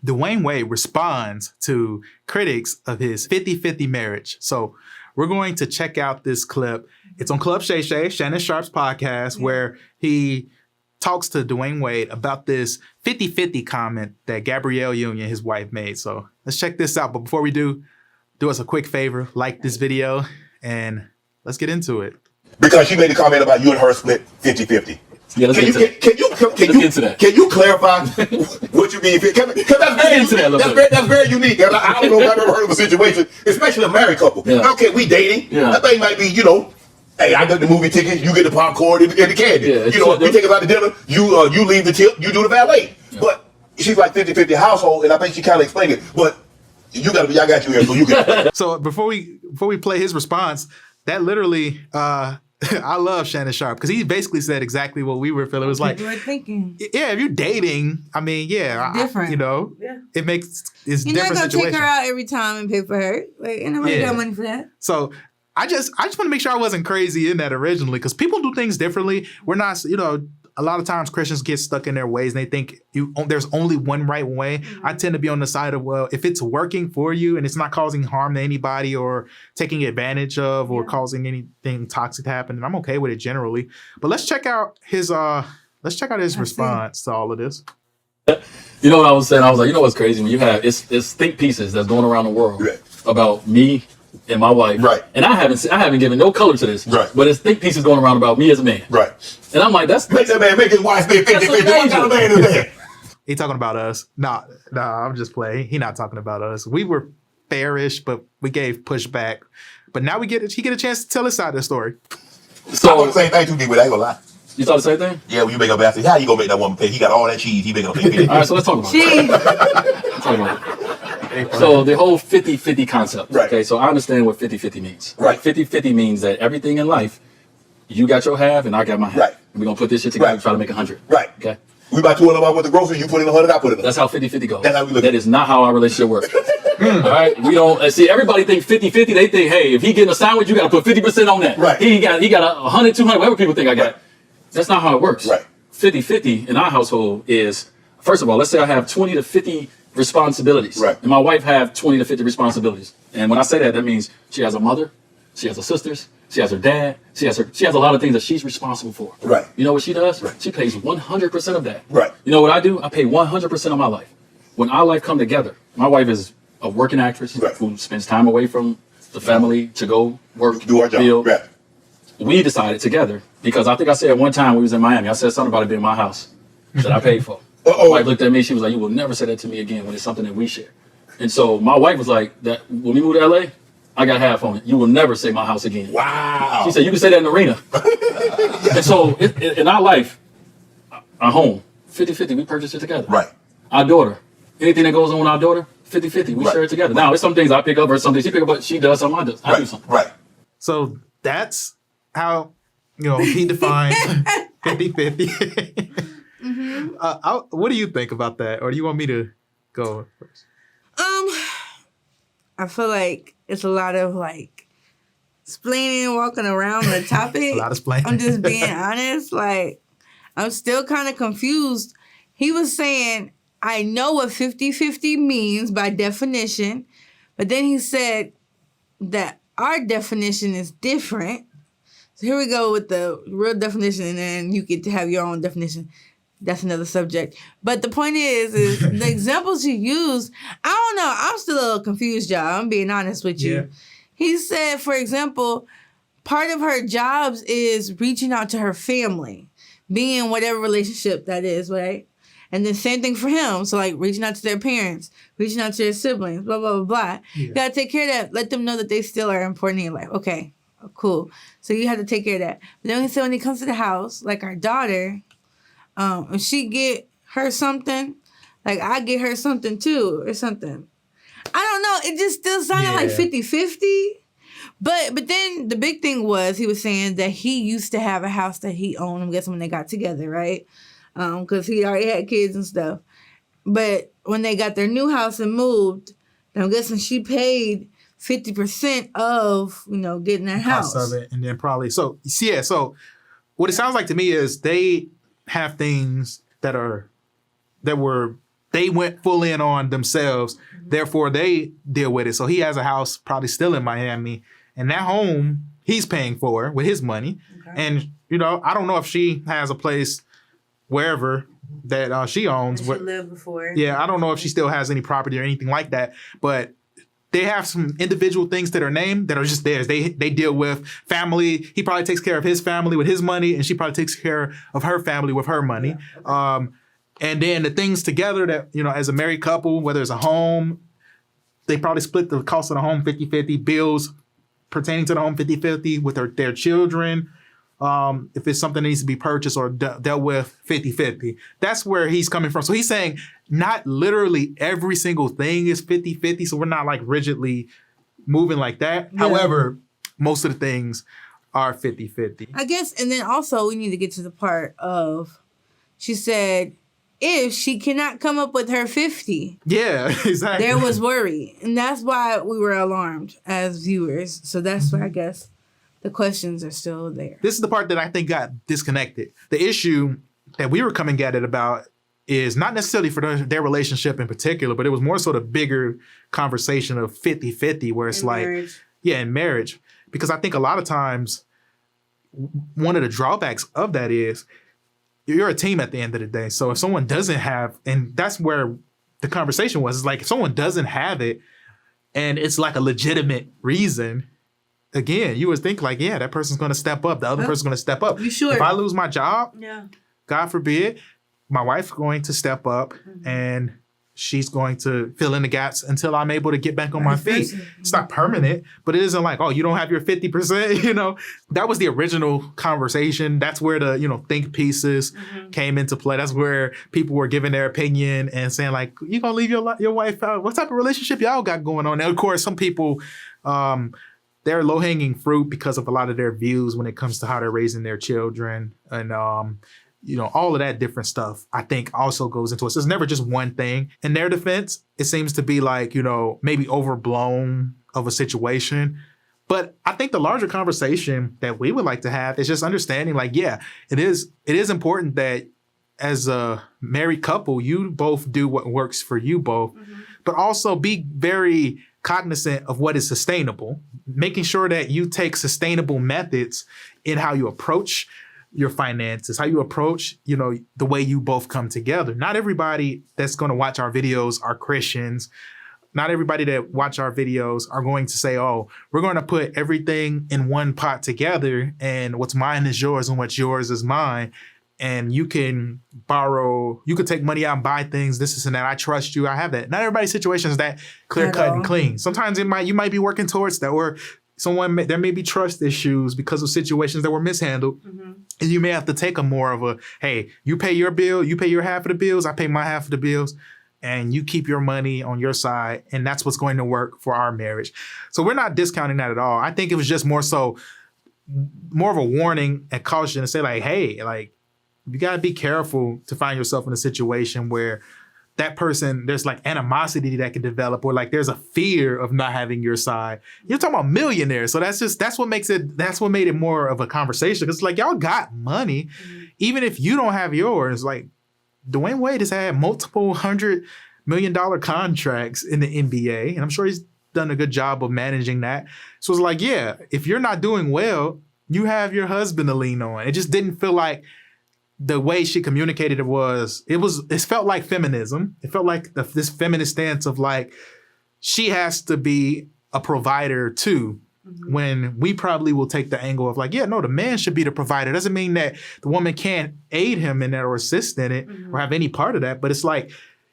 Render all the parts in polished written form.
Dwyane Wade responds to critics of his 50-50 marriage. So we're going to check out this clip. It's on Club Shay Shay, Shannon Sharp's podcast, where he talks to Dwyane Wade about this 50-50 comment that Gabrielle Union, his wife, made. So let's check this out. But before we do us a quick favor, like this video, and let's get into it. Because she made a comment about you and her split 50-50. Yeah, let's can you clarify what you mean? Because that's very unique. I don't know if I've ever heard of a situation, especially a married couple. Yeah. Okay, we dating. Yeah. That thing might be, hey, I got the movie ticket, you get the popcorn and the candy. Yeah, we take about the dinner, you leave the tip, you do the valet. Yeah. But she's like 50-50 household, and I think she kind of explained it. But I got you here, so you can. So before we play his response, that literally, I love Shannon Sharp because he basically said exactly what we were feeling. It was like, we're thinking. Yeah, if you're dating, I mean, different. It makes it's you're different not gonna situation. take her out every time and pay for her. Like, ain't nobody got money for that. So I just want to make sure I wasn't crazy in that originally because people do things differently. We're not, a lot of times Christians get stuck in their ways and they think there's only one right way. Mm-hmm. I tend to be on the side of, well, if it's working for you and it's not causing harm to anybody or taking advantage of or causing anything toxic to happen, then I'm okay with it generally. But let's check out his response to all of this. You know what I was saying? I was like, you know what's crazy? When you have it's think pieces that's going around the world about me and my wife, right? And I haven't given no color to this, right? But it's think pieces going around about me as a man, right? And I'm like, make that man make his wife be 50-50. What kind of man is that? He talking about us? Nah, I'm just playing. He not talking about us. We were fairish, but we gave pushback. But now he get a chance to tell his side of the story. So I thought the same thing too, D. But I ain't gonna lie. You thought the same thing? Yeah, when you make a basket, how you gonna make that woman pay? He got all that cheese. He making a pay. All right, so let's talk about it. Let's talk about it. So the whole 50-50 concept, okay, so I understand what 50-50 means. Right. 50-50 means that everything in life, you got your half and I got my half. Right. And we're going to put this shit together and try to make 100. Right. Okay. We buy 200 with the groceries, you put in 100, I put in 100. That's how 50-50 goes. That's how we look. That is not how our relationship works. All right? We don't, see, everybody think 50-50, they think, hey, if he getting a sandwich, you got to put 50% on that. Right. He got 100, 200, whatever people think I got. Right. That's not how it works. Right. 50-50 in our household is, first of all, let's say I have 20 to 50 responsibilities. Right. And my wife have 20 to 50 responsibilities. And when I say that, that means she has a mother, she has her sisters, she has her dad, she has a lot of things that she's responsible for. Right. You know what she does? Right. She pays 100% of that. Right. You know what I do? I pay 100% of my life. When our life come together, my wife is a working actress who spends time away from the family to go work, do our job. Right. We decided together, because I think I said one time we was in Miami, I said something about it being my house that I paid for. My wife looked at me, she was like, you will never say that to me again when it's something that we share. And so my wife was like, that when we moved to LA, I got half on it. You will never say my house again. Wow. She said, you can say that in the arena. And so in our life, our home, 50-50, we purchased it together. Right. Our daughter, anything that goes on with our daughter, 50-50, we share it together. Now, it's some things I pick up or some things she pick up, but she does something I do something. Right. So that's how, he defined 50-50. What do you think about that? Or do you want me to go first? I feel like it's a lot of explaining, walking around the topic. A lot of explaining. I'm just being honest. I'm still kind of confused. He was saying, I know what 50-50 means by definition, but then he said that our definition is different. So here we go with the real definition, and then you get to have your own definition. That's another subject. But the point is the examples you use, I don't know. I'm still a little confused, y'all. I'm being honest with you. Yeah. He said, for example, part of her jobs is reaching out to her family, being in whatever relationship that is, right? And then same thing for him. So reaching out to their parents, reaching out to their siblings, blah, blah, blah, blah. Yeah. You got to take care of that. Let them know that they still are important in your life. Okay, cool. So you have to take care of that. But then he said when it comes to the house, like our daughter, if she get her something, I get her something too or something. I don't know. It just still sounded like 50-50. But then the big thing was he was saying that he used to have a house that he owned, I'm guessing when they got together, right? Because he already had kids and stuff. But when they got their new house and moved, I'm guessing she paid 50% of, getting that house. Cost of it, and then probably, so what it sounds like to me is they have things that were they went full in on themselves. Therefore, they deal with it. So he has a house probably still in Miami. And that home he's paying for with his money. Okay. And, I don't know if she has a place wherever that she owns. She lived before. Yeah, I don't know if she still has any property or anything like that. But they have some individual things that are named that are just theirs. They deal with family. He probably takes care of his family with his money, and she probably takes care of her family with her money. Yeah. Okay. And then the things together that, as a married couple, whether it's a home, they probably split the cost of the home 50-50, bills pertaining to the home 50-50 with their children. If it's something that needs to be purchased or dealt with 50-50. That's where he's coming from. So he's saying not literally every single thing is 50-50. So we're not like rigidly moving like that. Yeah. However, most of the things are 50-50. I guess, and then also we need to get to the part of, she said, if she cannot come up with her 50. Yeah, exactly. There was worry. And that's why we were alarmed as viewers. So that's why I guess the questions are still there. This is the part that I think got disconnected. The issue that we were coming at it about is not necessarily for their relationship in particular, but it was more so the bigger conversation of 50-50 where it's in like, marriage. Yeah, in marriage. Because I think a lot of times one of the drawbacks of that is you're a team at the end of the day. So if someone doesn't have, and that's where the conversation was, it's like if someone doesn't have it and it's like a legitimate reason, again, you would think like, yeah, that person's going to step up. The other person's going to step up. You sure? If I lose my job, God forbid, my wife's going to step up and she's going to fill in the gaps until I'm able to get back on my feet. It's not permanent, but it isn't like, oh, you don't have your 50%, That was the original conversation. That's where the, think pieces came into play. That's where people were giving their opinion and saying like, you going to leave your wife out? What type of relationship y'all got going on? And of course, some people, they're low-hanging fruit because of a lot of their views when it comes to how they're raising their children and, all of that different stuff, I think also goes into it. So it's never just one thing. In their defense, it seems to be like, maybe overblown of a situation. But I think the larger conversation that we would like to have is just understanding like, yeah, it is important that as a married couple, you both do what works for you both, but also be very cognizant of what is sustainable, making sure that you take sustainable methods in how you approach your finances, how you approach, the way you both come together. Not everybody that's going to watch our videos are Christians. Not everybody that watch our videos are going to say, oh, we're going to put everything in one pot together and what's mine is yours and what's yours is mine. And you can take money out and buy things, this and that. I trust you. I have that. Not everybody's situation is that clear cut and clean. Sometimes you might be working towards that, or there may be trust issues because of situations that were mishandled. And you may have to take a more of a, hey, you pay your bill, you pay your half of the bills, I pay my half of the bills, and you keep your money on your side. And that's what's going to work for our marriage. So we're not discounting that at all. I think it was just more of a warning and caution to say like, hey, like, you got to be careful to find yourself in a situation where that person, there's like animosity that can develop, or like there's a fear of not having your side. You're talking about millionaires. So that's what made it more of a conversation. Because like y'all got money, even if you don't have yours. Like Dwyane Wade has had multiple $100 million contracts in the NBA. And I'm sure he's done a good job of managing that. So it's like, yeah, if you're not doing well, you have your husband to lean on. It just didn't feel like the way she communicated it felt like feminism. It felt like this feminist stance of like, she has to be a provider too, when we probably will take the angle of like, yeah, no, the man should be the provider. Doesn't mean that the woman can't aid him in that or assist in it or have any part of that. But it's like,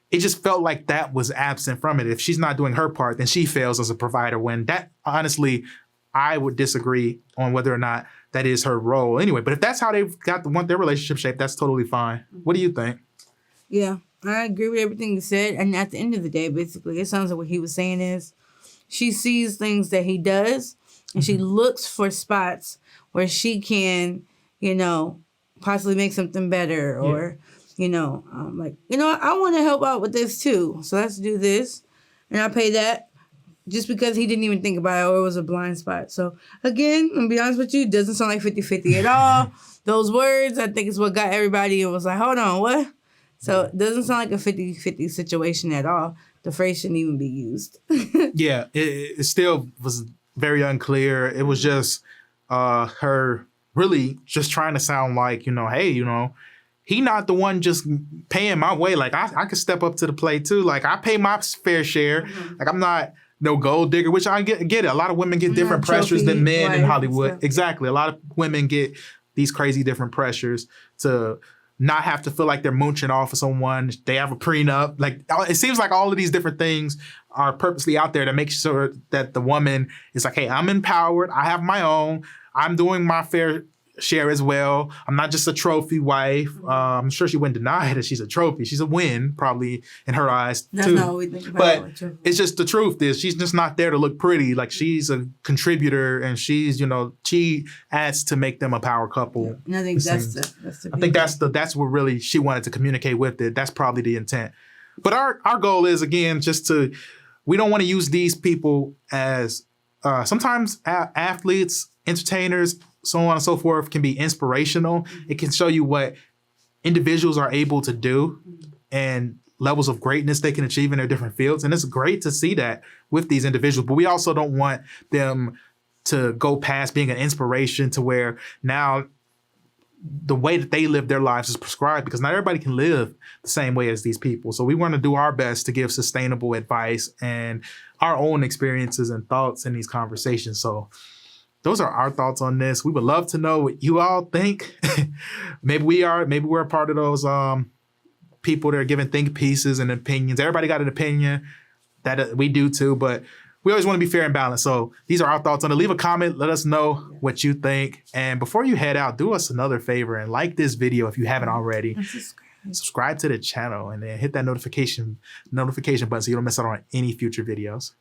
it just felt like that was absent from it. If she's not doing her part, then she fails as a provider, when that, honestly, I would disagree on whether or not that is her role anyway. But if that's how they've want their relationship shaped, that's totally fine. What do you think? Yeah, I agree with everything you said. And at the end of the day, basically, it sounds like what he was saying is she sees things that he does and she looks for spots where she can, possibly make something better or, I want to help out with this too. So let's do this. And I pay that. Just because he didn't even think about it or it was a blind spot. So, again, I'm going to be honest with you, it doesn't sound like 50-50 at all. Those words, I think, is what got everybody and was like, hold on, what? So it doesn't sound like a 50-50 situation at all. The phrase shouldn't even be used. Yeah, it still was very unclear. It was just her really just trying to sound like, hey, he not the one just paying my way. Like, I could step up to the plate too. Like, I pay my fair share. Mm-hmm. Like, I'm not no gold digger, which I get it. A lot of women get different pressures than men in Hollywood. Exactly. A lot of women get these crazy different pressures to not have to feel like they're mooching off of someone. They have a prenup. Like, it seems like all of these different things are purposely out there to make sure that the woman is like, hey, I'm empowered. I have my own. I'm doing my fair share as well. I'm not just a trophy wife. I'm sure she wouldn't deny that she's a trophy. She's a win, probably in her eyes too. That's not what we think about. But it's just the truth is she's just not there to look pretty. Like, she's a contributor, and she's she adds to make them a power couple. And I think that's what really she wanted to communicate with it. That's probably the intent. But our goal is, again, just we don't want to use these people as sometimes athletes, entertainers, so on and so forth, can be inspirational. It can show you what individuals are able to do and levels of greatness they can achieve in their different fields. And it's great to see that with these individuals. But we also don't want them to go past being an inspiration to where now the way that they live their lives is prescribed, because not everybody can live the same way as these people. So we want to do our best to give sustainable advice and our own experiences and thoughts in these conversations. So those are our thoughts on this. We would love to know what you all think. Maybe we're a part of those people that are giving think pieces and opinions. Everybody got an opinion that we do too, but we always want to be fair and balanced. So these are our thoughts on it. Leave a comment. Let us know what you think. And before you head out, do us another favor and like this video if you haven't already. Subscribe to the channel and then hit that notification button so you don't miss out on any future videos.